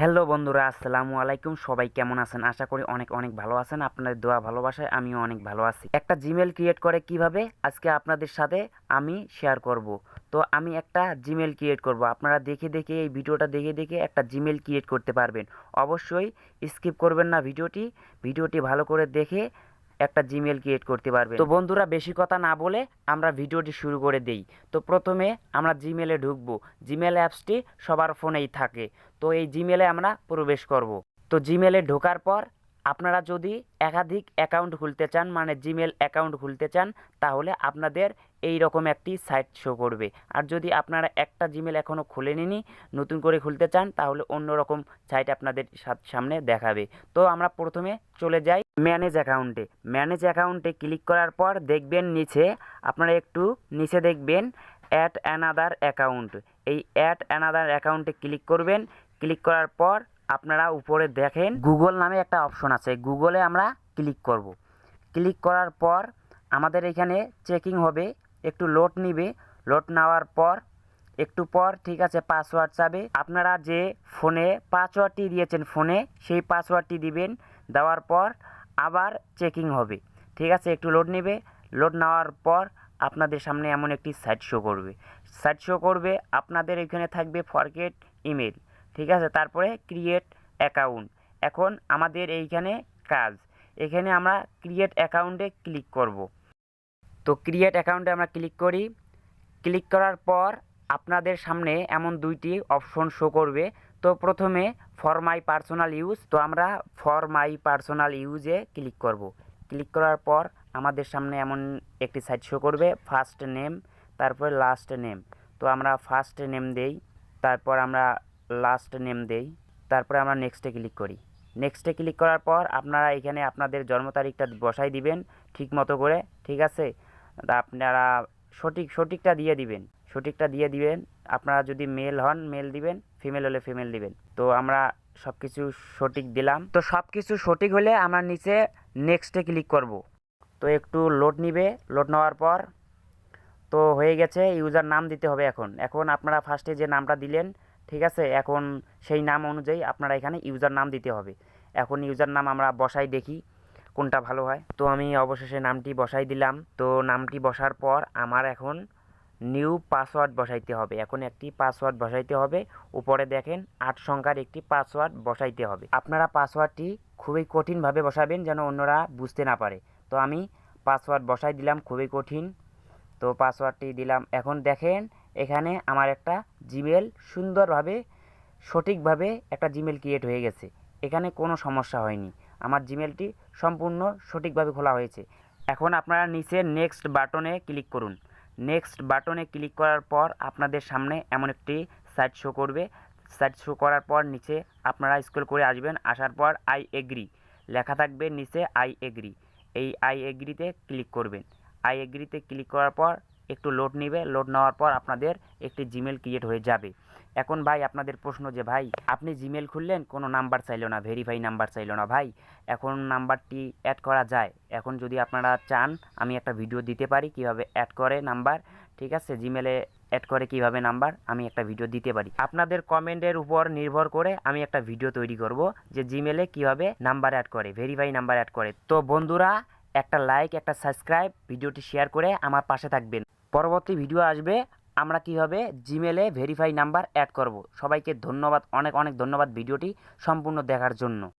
Hello বন্ধুরা, আসসালামু আলাইকুম। সবাই কেমন আছেন? আশা করি অনেক অনেক ভালো আছেন। আপনাদের দোয়া ভালোবাসায় আমিও অনেক ভালো আছি। একটা জিমেল ক্রিয়েট করে কিভাবে আজকে আপনাদের সাথে আমি শেয়ার করব। তো আমি একটা জিমেল ক্রিয়েট করব। আপনারা দেখে দেখে এই ভিডিওটা দেখে দেখে একটা জিমেল ক্রিয়েট করতে পারবেন। অবশ্যই স্কিপ করবেন না ভিডিওটি ভালো করে দেখে একটা জিমেল ক্রিয়েট করতে পারবেন। তো বন্ধুরা, বেশি কথা না বলে আমরা ভিডিওটি শুরু করে দেই। তো প্রথমে আমরা জিমেলে ঢুকবো। জিমেল অ্যাপসটি সবার ফোনেই থাকে। তো এই জিমেলে আমরা প্রবেশ করব। তো জিমেলে ঢোকার পর আপনারা যদি একাধিক অ্যাকাউন্ট খুলতে চান, মানে জিমেল অ্যাকাউন্ট খুলতে চান, তাহলে আপনাদের এই রকম একটি সাইট শো করবে। আর যদি আপনারা একটা জিমেল এখনও খুলেননি, নতুন করে খুলতে চান, তাহলে অন্য রকম সাইট আপনাদের সামনে দেখাবে। তো আমরা প্রথমে চলে যাই ম্যানেজ অ্যাকাউন্টে। ম্যানেজ অ্যাকাউন্টে ক্লিক করার পর দেখবেন নিচে, আপনারা একটু নিচে দেখবেন অ্যাড অ্যানাদার অ্যাকাউন্ট। এই অ্যাড অ্যানাদার অ্যাকাউন্টে ক্লিক করবেন। ক্লিক করার পর আপনারা উপরে দেখেন গুগল নামে একটা অপশন আছে। গুগলে আমরা ক্লিক করব। ক্লিক করার পর আমাদের এখানে চেকিং হবে, একটু লোড নিবে। লোড নেওয়ার পর একটু পর ঠিক আছে পাসওয়ার্ড চাবে। আপনারা যে ফোনে পাসওয়ার্ডটি দিয়েছেন ফোনে, সেই পাসওয়ার্ডটি দিবেন। দেওয়ার পর আবার চেকিং হবে। ঠিক আছে, একটু লোড নেবে। লোড নেওয়ার পর আপনাদের সামনে এমন একটি সাইট শো করবে। সাইট শো করবে, আপনাদের এখানে থাকবে ফরগেট ইমেল। ঠিক আছে, তারপরে ক্রিয়েট অ্যাকাউন্ট। এখন আমাদের এইখানে কাজ, এখানে আমরা ক্রিয়েট অ্যাকাউন্টে ক্লিক করব। তো ক্রিয়েট অ্যাকাউন্টে আমরা ক্লিক করি। ক্লিক করার পর আপনাদের সামনে এমন দুইটি অপশন শো করবে। তো প্রথমে ফর মাই পার্সোনাল ইউজ, তো আমরা ফর মাই পার্সোনাল ইউজে ক্লিক করব। ক্লিক করার পর আমাদের সামনে এমন একটি সাইট শো করবে, ফার্স্ট নেম তারপর লাস্ট নেম। তো আমরা ফার্স্ট নেম দেই, তারপর আমরা লাস্ট নেম দেই, তারপরে আমরা নেক্সটে ক্লিক করি। নেক্সটে ক্লিক করার পর আপনারা এখানে আপনাদের জন্ম তারিখটা বসাই দিবেন ঠিক মতো করে। ঠিক আছে, আপনারা সঠিকটা দিয়ে দিবেন, সঠিকটা দিয়ে দিবেন। আপনারা যদি মেল হন মেল দিবেন, ফিমেল হলে ফিমেল দিবেন। তো আমরা সব কিছু সঠিক দিলাম। তো সব কিছু সঠিক হলে আমরা নিচে নেক্সটে ক্লিক করব। তো একটু লোড নিবে। লোড নেওয়ার পর তো হয়ে গেছে। ইউজার নাম দিতে হবে। এখন আপনারা ফার্স্টে যে নামটা দিলেন, ঠিক আছে, এখন সেই নাম অনুযায়ী আপনারা এখানে ইউজার নাম দিতে হবে। এখন ইউজার নাম আমরা বসাই দেখি কোনটা ভালো হয়। তো আমি অবশেষে নামটি বসাই দিলাম। তো নামটি বসার পর আমার এখন নিউ পাসওয়ার্ড বসাইতে হবে। এখন একটি পাসওয়ার্ড বসাইতে হবে। উপরে দেখেন 8 সংখ্যার একটি পাসওয়ার্ড বসাইতে হবে। আপনারা পাসওয়ার্ডটি খুবই কঠিনভাবে বসাবেন যেন অন্যরা বুঝতে না পারে। তো আমি পাসওয়ার্ড বসাই দিলাম খুবই কঠিন। তো পাসওয়ার্ডটি দিলাম। এখন দেখেন এখানে আমার একটা জিমেল সুন্দরভাবে সঠিকভাবে একটা জিমেল ক্রিয়েট হয়ে গেছে। এখানে কোনো সমস্যা হয়নি, আমার জিমেলটি সম্পূর্ণ সঠিকভাবে খোলা হয়েছে। এখন আপনারা নিচে নেক্সট বাটনে ক্লিক করুন। নেক্সট বাটনে ক্লিক করার পর আপনাদের সামনে এমন একটি সাইট শো করবে। সাইট শো করার পর নিচে আপনারা স্ক্রল করে আসবেন। আসার পর আই এগ্রি লেখা থাকবে নিচে, আই এগ্রি। এই আই এগ্রিতে ক্লিক করবেন। আই এগ্রিতে ক্লিক করার পর একটু লোড নেবে। লোড নেওয়ার পর আপনাদের একটি জিমেল ক্রিয়েট হয়ে যাবে। এখন ভাই আপনাদের প্রশ্ন যে ভাই আপনি জিমেল খুললেন, কোনো নাম্বার চাইলো না, ভেরিফাই নাম্বার চাইলো না। ভাই এখন নাম্বারটি অ্যাড করা যায়। এখন যদি আপনারা চান আমি একটা ভিডিও দিতে পারি কিভাবে অ্যাড করে নাম্বার। ঠিক আছে, জিমেলে অ্যাড করে কিভাবে নাম্বার আমি একটা ভিডিও দিতে পারি। আপনাদের কমেন্টের উপর নির্ভর করে আমি একটা ভিডিও তৈরি করব যে জিমেলে কিভাবে নাম্বার অ্যাড করে, ভেরিফাই নাম্বার অ্যাড করে। তো বন্ধুরা, একটা লাইক একটা সাবস্ক্রাইব ভিডিওটি শেয়ার করে আমার পাশে থাকবেন। পরবর্তী ভিডিও আসবে আমরা কিভাবে জিমেলে ভেরিফাই নাম্বার অ্যাড করব। সবাইকে ধন্যবাদ, অনেক অনেক ধন্যবাদ ভিডিওটি সম্পূর্ণ দেখার জন্য।